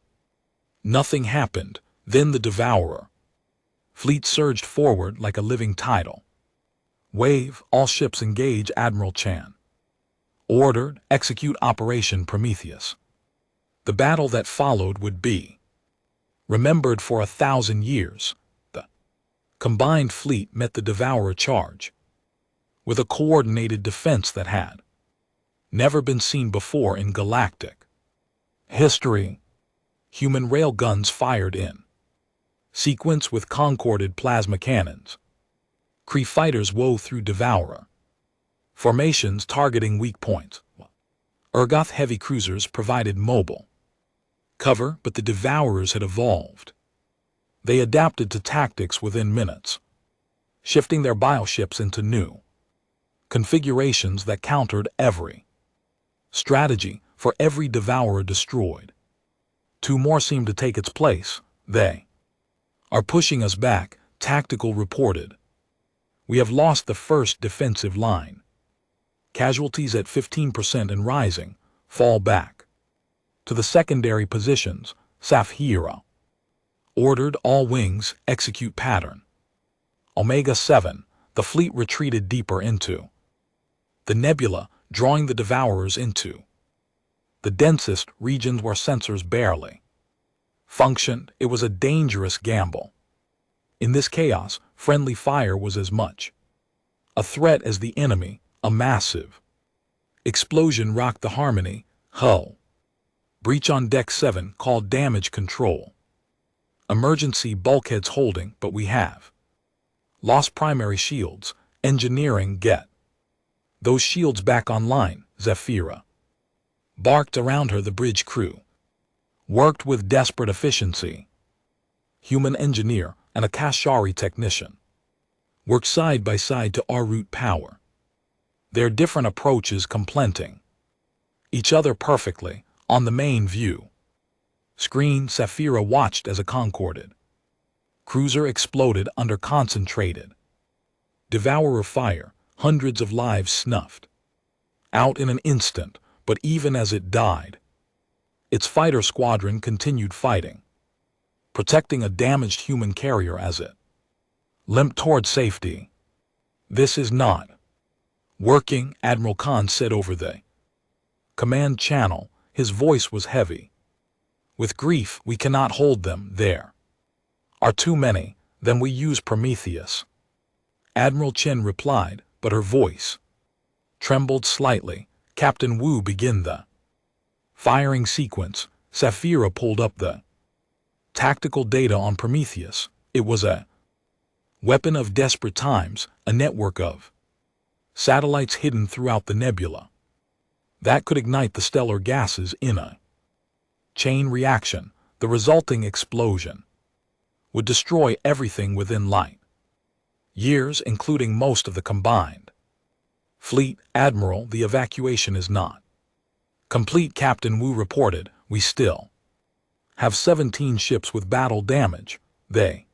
Nothing happened. Then the Devourer fleet surged forward like a living tidal wave. All ships engage. Admiral Chan ordered. Execute Operation Prometheus. The battle that followed would be remembered for 1,000 years. The combined fleet met the Devourer charge with a coordinated defense that had never been seen before in galactic history. Human railguns fired in sequence with concorded plasma cannons. Kree fighters wove through Devourer formations targeting weak points. Urgoth heavy cruisers provided mobile cover, but the Devourers had evolved. They adapted to tactics within minutes, shifting their bioships into new configurations that countered every strategy. For every Devourer destroyed, 2 more seemed to take its place. They are pushing us back, Tactical reported. We have lost the first defensive line. Casualties at 15% and rising. Fall back to the secondary positions. SciFi ordered. All wings, execute pattern. Omega 7, the fleet retreated deeper into the nebula, drawing the Devourers into the densest regions where sensors barely functioned. It was a dangerous gamble. In this chaos, friendly fire was as much a threat as the enemy. A massive explosion rocked the harmony. Hull breach on Deck 7, called damage control. Emergency bulkheads holding, but we have lost primary shields. Engineering, get those shields back online. Zephyra barked around her. The bridge crew worked with desperate efficiency. Human engineer and a Kashari technician worked side by side to root power their different approaches, complementing each other perfectly. On the main view screen, Zephyra watched as a concorded cruiser exploded under concentrated Devourer fire, hundreds of lives snuffed out in an instant, but even as it died, its fighter squadron continued fighting, protecting a damaged human carrier as it limped toward safety. "This is not working," Admiral Khan said over the command channel. His voice was heavy with grief. "We cannot hold them. There are too many. Then we use Prometheus." Admiral Chen replied, but her voice trembled slightly. "Captain Wu, begin the firing sequence." Saphira pulled up the tactical data on Prometheus. It was a weapon of desperate times, a network of satellites hidden throughout the nebula that could ignite the stellar gases in a chain reaction. The resulting explosion would destroy everything within light years, including most of the combined fleet. "Admiral, the evacuation is not complete," Captain Wu reported. "We still have 17 ships with battle damage. They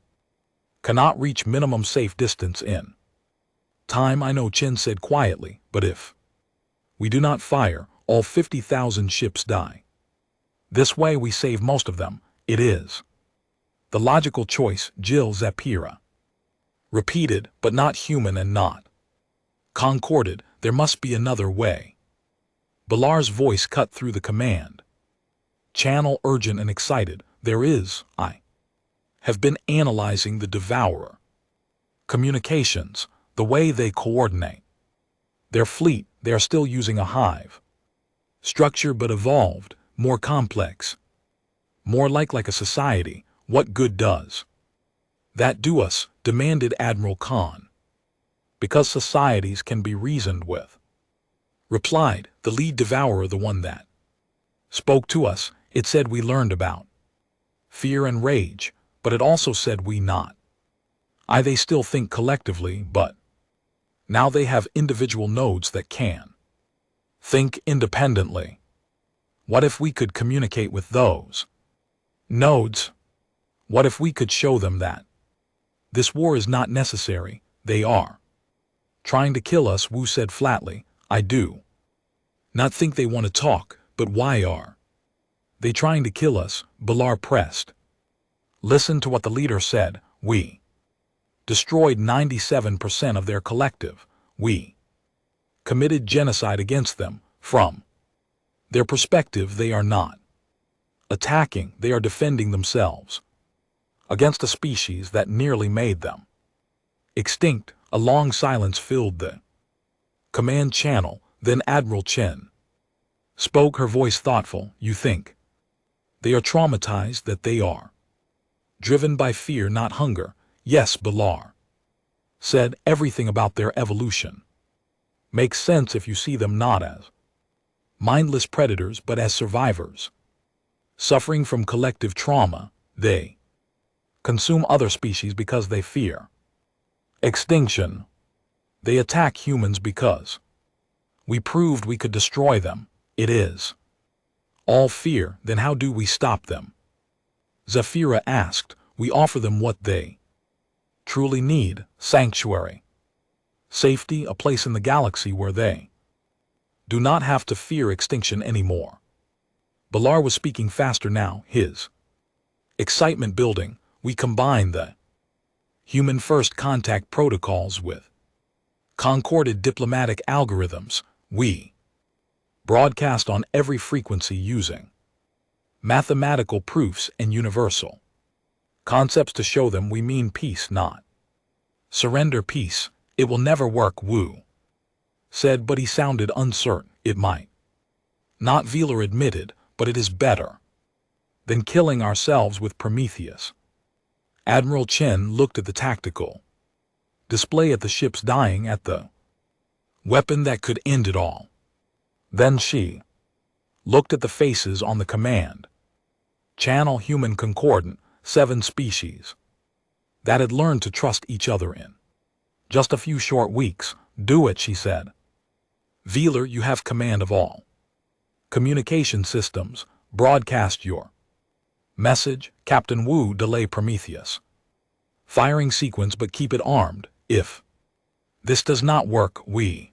cannot reach minimum safe distance in time." "I know," Chen said quietly, "but if we do not fire, all 50,000 ships die. This way we save most of them. It is the logical choice," Jill Zapira repeated, "but not human and not concorded. There must be another way." Balar's voice cut through the command channel, urgent and excited. "There is. I have been analyzing the Devourer communications, the way they coordinate their fleet. They are still using a hive structure, but evolved, more complex, more like a society." "What good does that do us?" demanded Admiral Khan. "Because societies can be reasoned with," replied the lead Devourer, the one that spoke to us. "It said we learned about fear and rage, but it also said we not. They still think collectively, but now they have individual nodes that can think independently. What if we could communicate with those nodes? What if we could show them that this war is not necessary? They are trying to kill us," Wu said flatly. "I do not think they want to talk, but why are they trying to kill us?" Balar pressed. "Listen to what the leader said. We destroyed 97% of their collective. We committed genocide against them. From their perspective, they are not attacking, they are defending themselves against a species that nearly made them extinct." A long silence filled the command channel. Then Admiral Chen spoke, her voice thoughtful. "You think they are traumatized, that they are driven by fear, not hunger?" "Yes," Balar said. "Everything about their evolution makes sense if you see them not as mindless predators, but as survivors suffering from collective trauma. They consume other species because they fear extinction. They attack humans because we proved we could destroy them. It is all fear. Then how do we stop them?" Zafira asked. "We offer them what they truly need: sanctuary, safety, a place in the galaxy where they do not have to fear extinction anymore." Balar was speaking faster now, his excitement building. "We combine the human first contact protocols with concorded diplomatic algorithms. We broadcast on every frequency using mathematical proofs and universal concepts to show them we mean peace, not surrender." "Peace, it will never work," Wu said, but he sounded uncertain. "It might not," Velar admitted, "but it is better than killing ourselves with Prometheus." Admiral Chen looked at the tactical display, at the ships dying, at the weapon that could end it all. Then she looked at the faces on the command channel. Human concordant, 7 species that had learned to trust each other in just a few short weeks. "Do it," she said. "Velar, you have command of all communication systems. Broadcast your message." "Captain Wu, delay Prometheus firing sequence, but keep it armed. If This does not work, we